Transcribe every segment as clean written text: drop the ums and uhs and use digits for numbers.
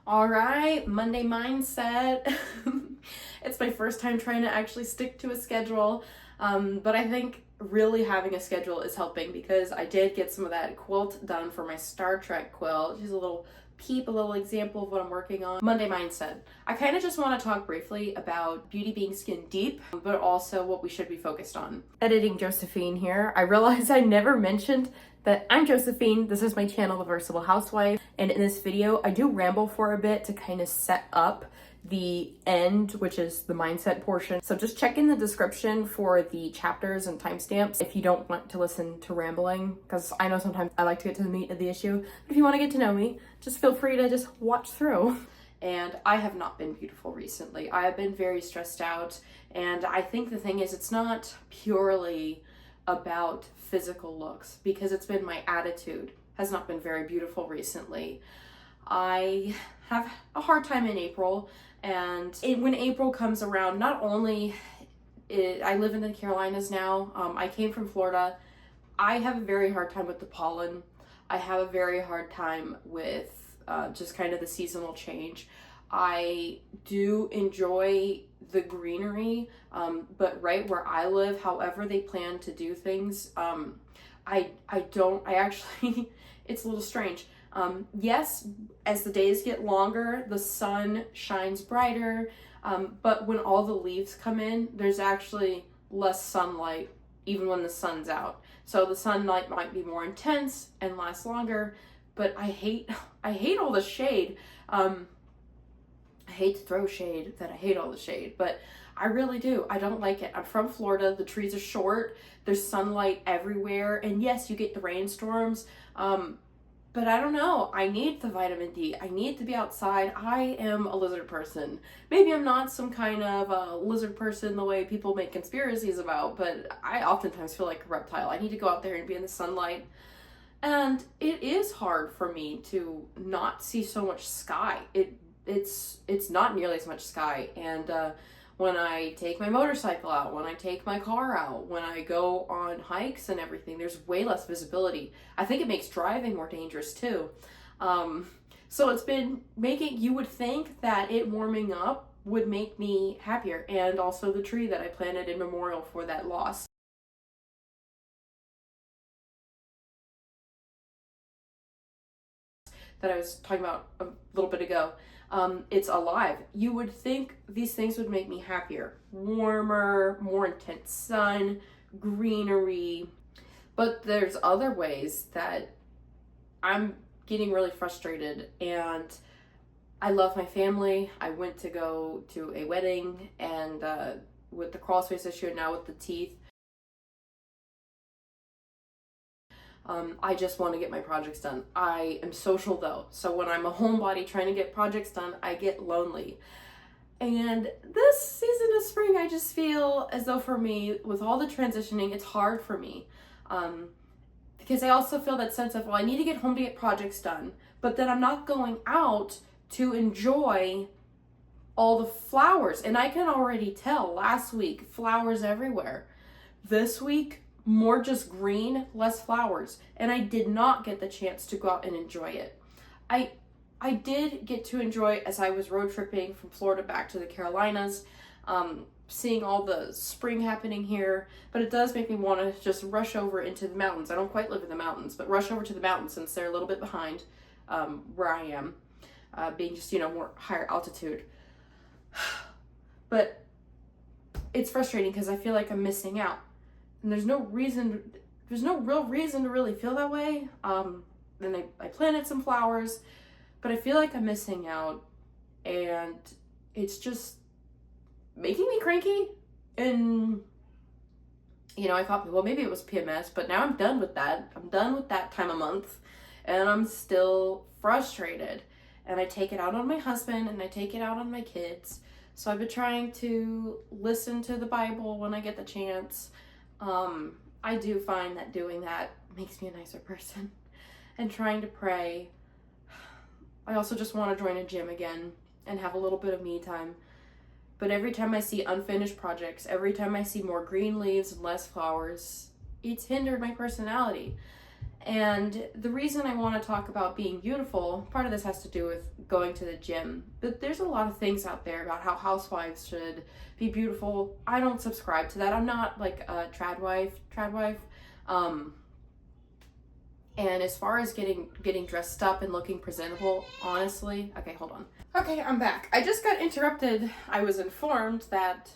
All right, Monday mindset. It's my first time trying to actually stick to a schedule, but I think really having a schedule is helping because I did get some of that quilt done for my Star Trek quilt. Just a little peep, a little example of what I'm working on. Monday mindset. I kind of just want to talk briefly about beauty being skin deep, but also what we should be focused on. Editing Josephine here. I realized I never mentioned that I'm Josephine. This is my channel, The Versatile Housewife. And in this video, I do ramble for a bit to kind of set up the end, which is the mindset portion. So just check in the description for the chapters and timestamps if you don't want to listen to rambling, because I know sometimes I like to get to the meat of the issue. But if you want to get to know me, just feel free to just watch through. And I have not been beautiful recently. I have been very stressed out. And I think the thing is, it's not purely about physical looks, because it's been my attitude has not been very beautiful recently. I have a hard time in April, and when April comes around, not only I live in the Carolinas now, I came from Florida. I have a very hard time with the pollen. I have a very hard time with just kind of the seasonal change. I do enjoy the greenery, but right where I live, however they plan to do things, I actually, it's a little strange. Yes, as the days get longer, the sun shines brighter, but when all the leaves come in, there's actually less sunlight even when the sun's out. So the sunlight might be more intense and last longer, but I hate all the shade. I hate to throw shade that I hate all the shade, but I really do. I don't like it. I'm from Florida. The trees are short. There's sunlight everywhere. And yes, you get the rainstorms. But I don't know. I need the vitamin D. I need to be outside. I am a lizard person. Maybe I'm not some kind of a lizard person the way people make conspiracies about, but I oftentimes feel like a reptile. I need to go out there and be in the sunlight. And it is hard for me to not see so much sky. It's not nearly as much sky. And when I take my motorcycle out, when I take my car out, when I go on hikes and everything, there's way less visibility. I think it makes driving more dangerous too. So it's been you would think that it warming up would make me happier, and also the tree that I planted in memorial for that loss. That I was talking about a little bit ago. It's alive. You would think these things would make me happier. Warmer, more intense sun, greenery. But there's other ways that I'm getting really frustrated, and I love my family. I went to go to a wedding, and with the crawl space issue and now with the teeth, I just want to get my projects done. I am social though, so when I'm a homebody trying to get projects done, I get lonely. And this season of spring, I just feel as though for me, with all the transitioning, it's hard for me. Because I also feel that sense of, well, I need to get home to get projects done, but then I'm not going out to enjoy all the flowers. And I can already tell last week, flowers everywhere. This week, more just green, less flowers. And I did not get the chance to go out and enjoy it. I did get to enjoy, as I was road tripping from Florida back to the Carolinas, seeing all the spring happening here, but it does make me want to just rush over into the mountains. I don't quite live in the mountains, but rush over to the mountains since they're a little bit behind where I am, being just, more higher altitude. But it's frustrating because I feel like I'm missing out. And there's no real reason to really feel that way. Then I planted some flowers, but I feel like I'm missing out, and it's just making me cranky. And I thought, well, maybe it was PMS, but now I'm done with that. I'm done with that time of month, and I'm still frustrated. And I take it out on my husband, and I take it out on my kids. So I've been trying to listen to the Bible when I get the chance. I do find that doing that makes me a nicer person, and trying to pray. I also just want to join a gym again and have a little bit of me time. But every time I see unfinished projects, every time I see more green leaves and less flowers, it's hindered my personality. And the reason I want to talk about being beautiful, part of this has to do with going to the gym. But there's a lot of things out there about how housewives should be beautiful. I don't subscribe to that. I'm not like a trad wife. And as far as getting dressed up and looking presentable, honestly, okay, hold on. Okay, I'm back. I just got interrupted. I was informed that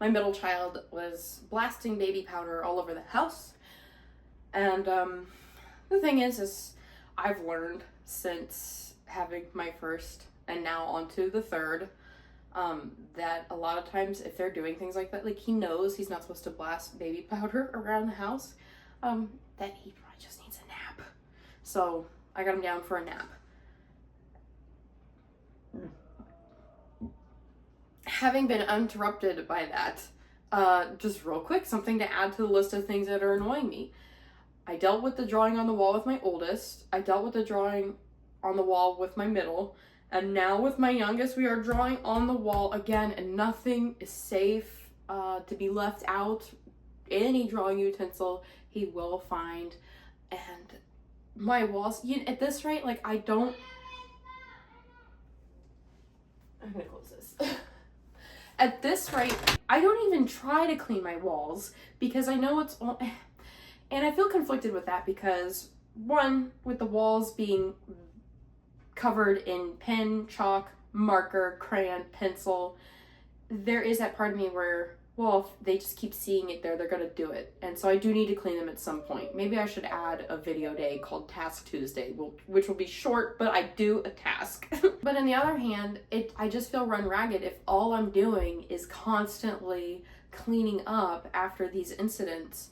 my middle child was blasting baby powder all over the house. And the thing is I've learned since having my first and now onto the third, that a lot of times if they're doing things like that, like he knows he's not supposed to blast baby powder around the house, that he probably just needs a nap. So I got him down for a nap. Having been interrupted by that, just real quick, something to add to the list of things that are annoying me. I dealt with the drawing on the wall with my oldest. I dealt with the drawing on the wall with my middle. And now with my youngest, we are drawing on the wall again, and nothing is safe to be left out. Any drawing utensil he will find. And my walls, at this rate, like I'm gonna close this. At this rate, I don't even try to clean my walls because I know it's all, and I feel conflicted with that because one, with the walls being covered in pen, chalk, marker, crayon, pencil, there is that part of me where, well, if they just keep seeing it there, they're gonna do it. And so I do need to clean them at some point. Maybe I should add a video day called Task Tuesday, which will be short, but I do a task. But on the other hand, I just feel run ragged if all I'm doing is constantly cleaning up after these incidents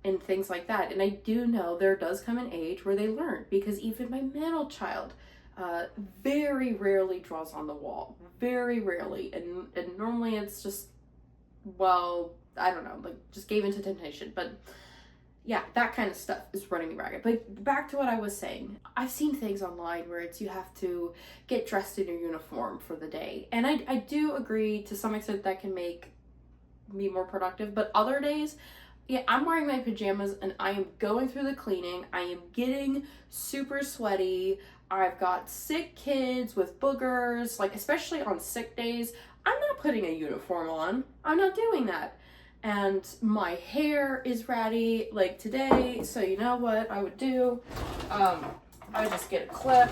and things like that. And I do know there does come an age where they learn, because even my middle child very rarely draws on the wall. Very rarely. And normally it's just, well, I don't know, like just gave into temptation. But yeah, that kind of stuff is running me ragged. But back to what I was saying. I've seen things online where it's you have to get dressed in your uniform for the day. And I do agree to some extent that can make me more productive. But other days, yeah, I'm wearing my pajamas and I am going through the cleaning. I am getting super sweaty. I've got sick kids with boogers, like especially on sick days. I'm not putting a uniform on. I'm not doing that. And my hair is ratty like today. So you know what I would do? I just get a clip.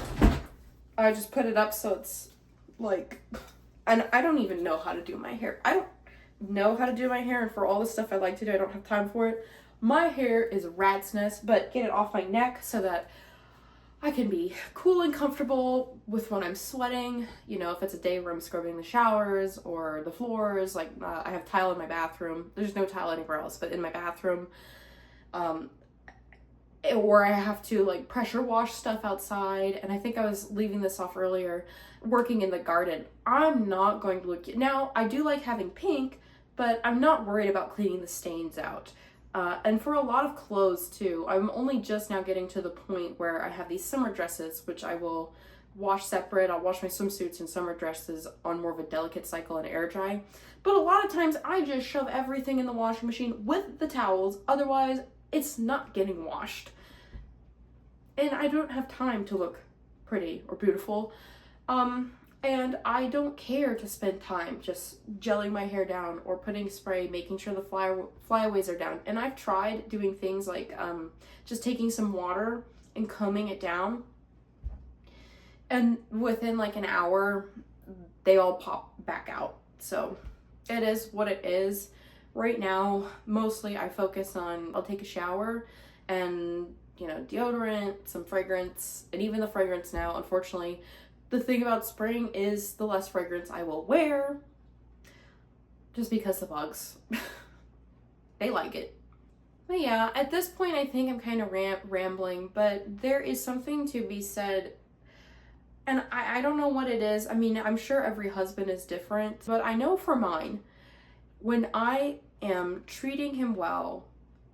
I just put it up so it's like, and I don't even know how to do my hair. I don't know how to do my hair, and for all the stuff I like to do, I don't have time for it. My hair is a rat's nest, but get it off my neck so that I can be cool and comfortable with when I'm sweating. You know, if it's a day where I'm scrubbing the showers or the floors, like I have tile in my bathroom. There's no tile anywhere else, but in my bathroom. Or I have to like pressure wash stuff outside. And I think I was leaving this off earlier, working in the garden. I'm not going to look, now I do like having pink, but I'm not worried about cleaning the stains out. And for a lot of clothes too, I'm only just now getting to the point where I have these summer dresses, which I will wash separate. I'll wash my swimsuits and summer dresses on more of a delicate cycle and air dry. But a lot of times I just shove everything in the washing machine with the towels. Otherwise, it's not getting washed. And I don't have time to look pretty or beautiful. And I don't care to spend time just gelling my hair down or putting spray, making sure the flyaways are down. And I've tried doing things like just taking some water and combing it down. And within like an hour, they all pop back out. So it is what it is. Right now, mostly I focus on, I'll take a shower and, you know, deodorant, some fragrance, and even the fragrance now, unfortunately, the thing about spring is the less fragrance I will wear, just because the bugs, they like it. But yeah, at this point I think I'm kind of rambling, but there is something to be said, and I don't know what it is. I mean, I'm sure every husband is different, but I know for mine, when I am treating him well,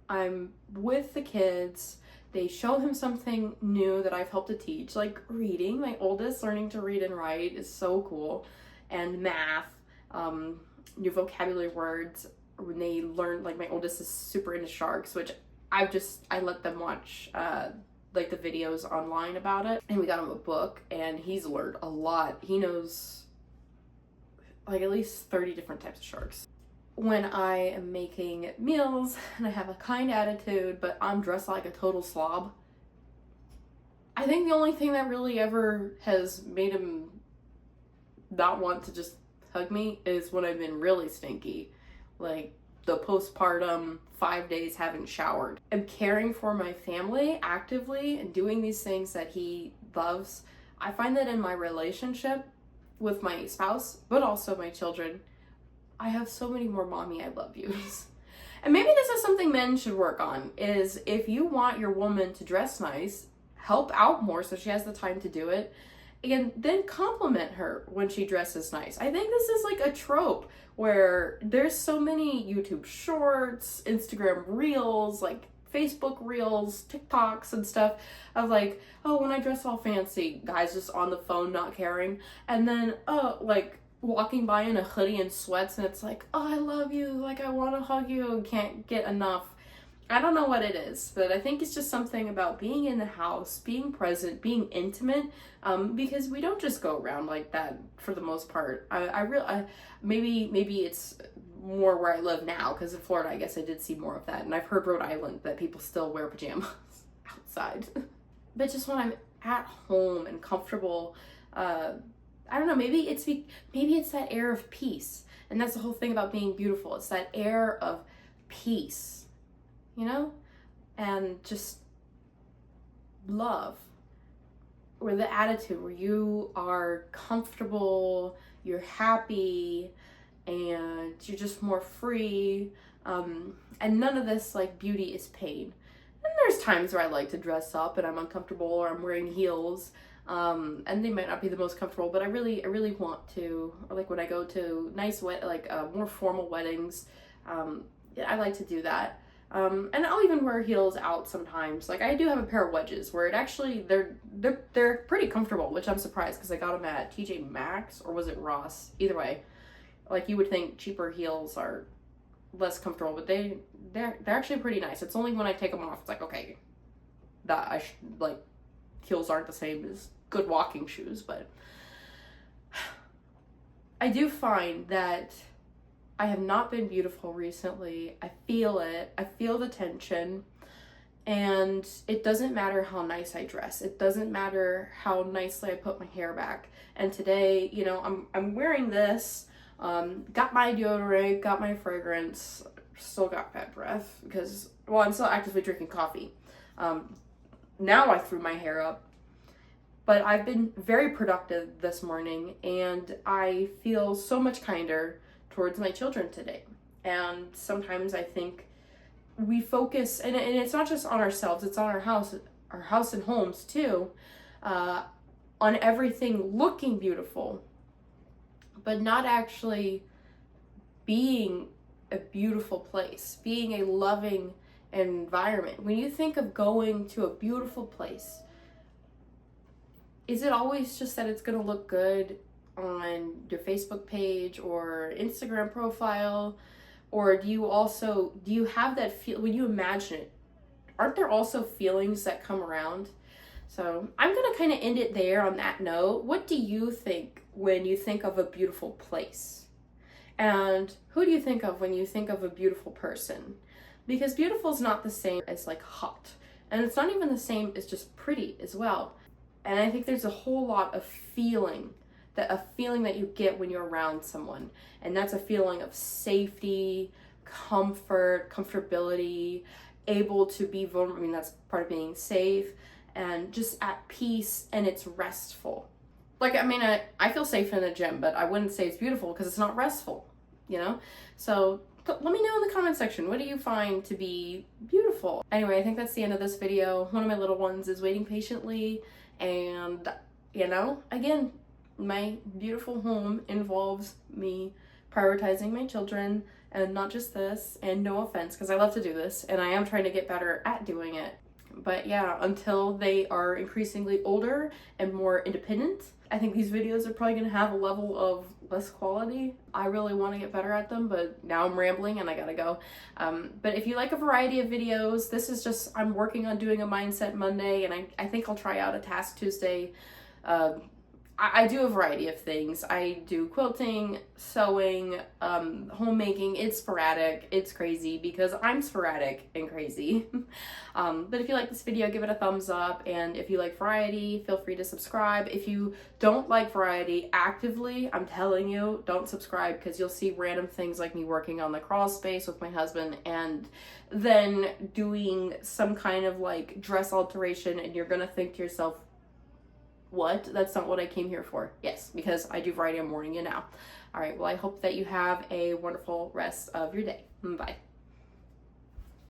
I'm with the kids, they show him something new that I've helped to teach, like reading. My oldest learning to read and write is so cool. And math, new vocabulary words. When they learn, like my oldest is super into sharks, which I let them watch like the videos online about it, and we got him a book, and he's learned a lot. He knows like at least 30 different types of sharks. When I am making meals and I have a kind attitude, but I'm dressed like a total slob, I think the only thing that really ever has made him not want to just hug me is when I've been really stinky. Like the postpartum 5 days haven't showered. I'm caring for my family actively and doing these things that he loves. I find that in my relationship with my spouse, but also my children, I have so many more mommy I love yous. And maybe this is something men should work on, is if you want your woman to dress nice, help out more so she has the time to do it, and then compliment her when she dresses nice. I think this is like a trope where there's so many YouTube shorts, Instagram reels, like Facebook reels, TikToks and stuff of like, oh, when I dress all fancy, guys just on the phone not caring, and then like walking by in a hoodie and sweats, and it's like, oh, I love you, like I want to hug you, and can't get enough. I don't know what it is, but I think it's just something about being in the house, being present, being intimate, because we don't just go around like that for the most part. Maybe it's more where I live now, because in Florida, I guess I did see more of that, and I've heard Rhode Island that people still wear pajamas outside. But just when I'm at home and comfortable, I don't know, maybe it's that air of peace, and that's the whole thing about being beautiful. It's that air of peace, you know, and just love, or the attitude where you are comfortable, you're happy, and you're just more free, and none of this like beauty is pain. And there's times where I like to dress up and I'm uncomfortable, or I'm wearing heels, and they might not be the most comfortable, but I really want to, or like when I go to nice more formal weddings, I like to do that. And I'll even wear heels out sometimes. Like I do have a pair of wedges where it actually, they're pretty comfortable, which I'm surprised because I got them at TJ Maxx, or was it Ross? Either way, like you would think cheaper heels are less comfortable, but they're actually pretty nice. It's only when I take them off, it's like, okay, that heels aren't the same as good walking shoes, but I do find that I have not been beautiful recently. I feel it. I feel the tension. And it doesn't matter how nice I dress. It doesn't matter how nicely I put my hair back. And today, you know, I'm wearing this, got my deodorant, got my fragrance, still got bad breath because, well, I'm still actively drinking coffee. Now I threw my hair up. But I've been very productive this morning, and I feel so much kinder towards my children today. And sometimes I think we focus, and it's not just on ourselves, it's on our house and homes too, on everything looking beautiful, but not actually being a beautiful place, being a loving environment. When you think of going to a beautiful place, is it always just that it's going to look good on your Facebook page or Instagram profile? Or do you have that feel when you imagine it? Aren't there also feelings that come around? So I'm going to kind of end it there on that note. What do you think when you think of a beautiful place? And who do you think of when you think of a beautiful person? Because beautiful is not the same as like hot. And it's not even the same as just pretty as well. And I think there's a whole lot of feeling that you get when you're around someone. And that's a feeling of safety, comfort, comfortability, able to be vulnerable. I mean, that's part of being safe, and just at peace, and it's restful. Like, I mean, I feel safe in the gym, but I wouldn't say it's beautiful because it's not restful, you know? So let me know in the comment section, what do you find to be beautiful? Anyway, I think that's the end of this video. One of my little ones is waiting patiently, and, you know, again, my beautiful home involves me prioritizing my children, and not just this, and no offense, because I love to do this, and I am trying to get better at doing it. But yeah, until they are increasingly older and more independent, I think these videos are probably gonna have a level of less quality. I really want to get better at them, but now I'm rambling and I gotta go. But if you like a variety of videos, this is just, I'm working on doing a Mindset Monday, and I think I'll try out a Task Tuesday. I do a variety of things. I do quilting, sewing, homemaking. It's sporadic. It's crazy because I'm sporadic and crazy. But if you like this video, give it a thumbs up. And if you like variety, feel free to subscribe. If you don't like variety actively, I'm telling you, don't subscribe, because you'll see random things like me working on the crawl space with my husband and then doing some kind of like dress alteration, and you're gonna think to yourself, what? That's not what I came here for. Yes, because I do variety. I'm warning you now. All right, well, I hope that you have a wonderful rest of your day. Bye.